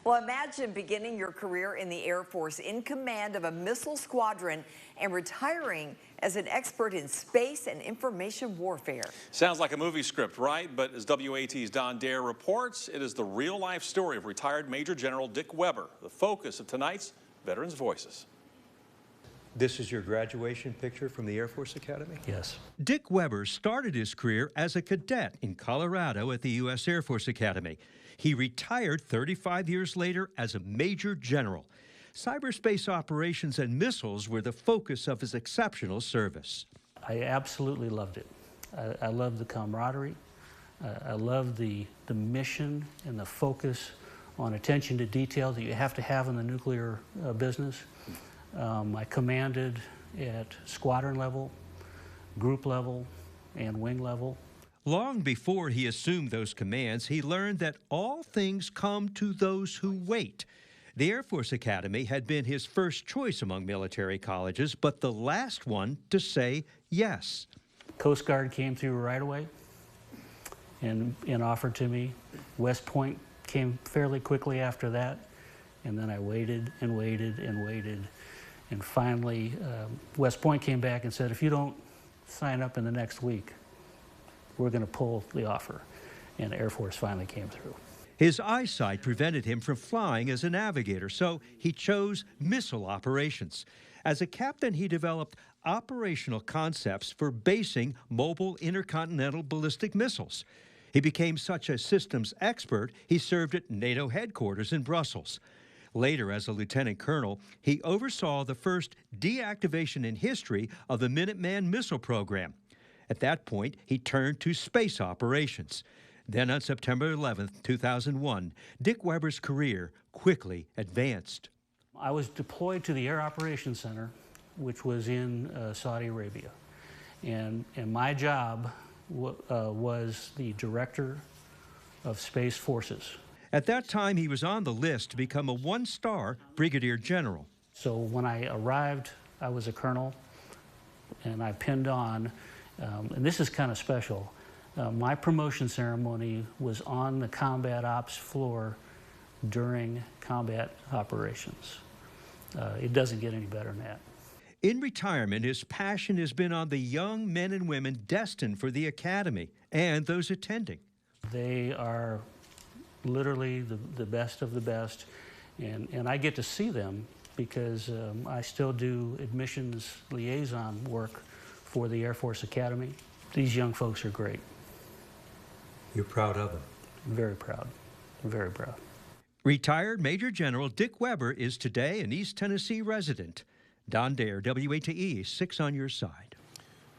Well, imagine beginning your career in the Air Force in command of a missile squadron and retiring as an expert in space and information warfare. Sounds like a movie script, right? But as WAT's Don Dare reports, it is the real-life story of retired Major General Dick Weber, the focus of tonight's Veterans Voices. This is your graduation picture from the Air Force Academy? Yes. Dick Weber started his career as a cadet in Colorado at the U.S. Air Force Academy. He retired 35 years later as a Major General. Cyberspace operations and missiles were the focus of his exceptional service. I absolutely loved it. I loved the camaraderie. I loved the mission and the focus on attention to detail that you have to have in the nuclear business. I commanded at squadron level, group level, and wing level. Long before he assumed those commands, he learned that all things come to those who wait. The Air Force Academy had been his first choice among military colleges, but the last one to say yes. Coast Guard came through right away and offered to me. West Point came fairly quickly after that, and then I waited and waited and waited. And finally, West Point came back and said, if you don't sign up in the next week, we're going to pull the offer. And the Air Force finally came through. His eyesight prevented him from flying as a navigator, so he chose missile operations. As a captain, he developed operational concepts for basing mobile intercontinental ballistic missiles. He became such a systems expert, he served at NATO headquarters in Brussels. Later, as a lieutenant colonel, he oversaw the first deactivation in history of the Minuteman missile program. At that point, he turned to space operations. Then on September 11, 2001, Dick Weber's career quickly advanced. I was deployed to the Air Operations Center, which was in Saudi Arabia. And my job was the Director of Space Forces. At that time, he was on the list to become a one-star brigadier general. So when I arrived, I was a colonel, and I pinned on, and this is kind of special, my promotion ceremony was on the combat ops floor during combat operations. It doesn't get any better than that. In retirement, his passion has been on the young men and women destined for the academy and those attending. They are literally the best of the best, and I get to see them because I still do admissions liaison work for the Air Force Academy. These young folks are great. You're proud of them? Very proud, very proud. Retired Major General Dick Weber is today an East Tennessee resident. Don Dare, WATE, 6 on your side.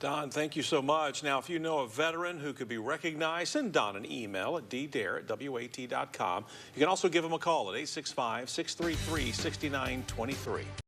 Don, thank you so much. Now, if you know a veteran who could be recognized, send Don an email at ddare@wat.com. You can also give him a call at 865-633-6923.